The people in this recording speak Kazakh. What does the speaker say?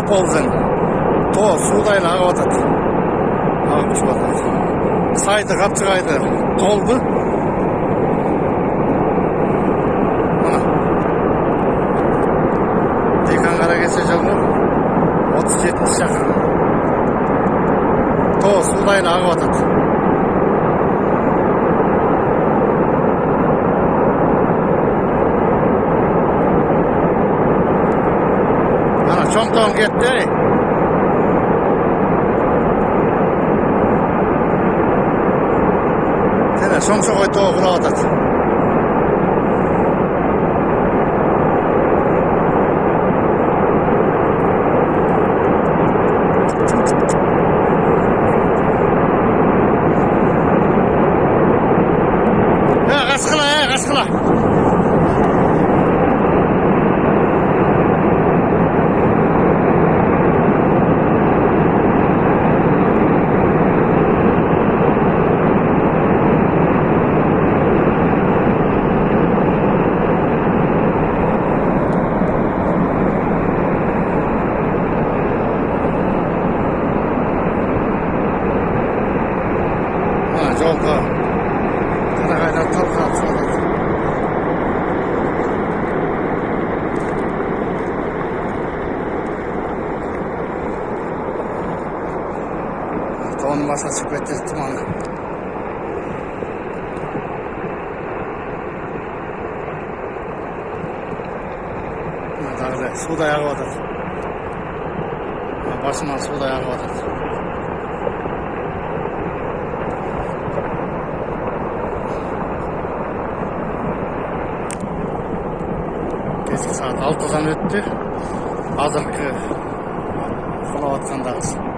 ползың то судай ағып атады. Ағып ішіп атады. Сайды қапшығайды толды. Мына Диқан Қаракесер жолы 37 шақырым. То судай ағып атады. Çoğundan gitti. Tene soğuk oydu kulağı. Ya kaskıla. Жолға қарағайдар талқылап шығады. Тоғының басқа шығып кетті тұманы. Тағыда судай ағып атады. Басынан судай ағып атады. Saat 6'dan öttü. Hazırlıkı kullanatқандағыз.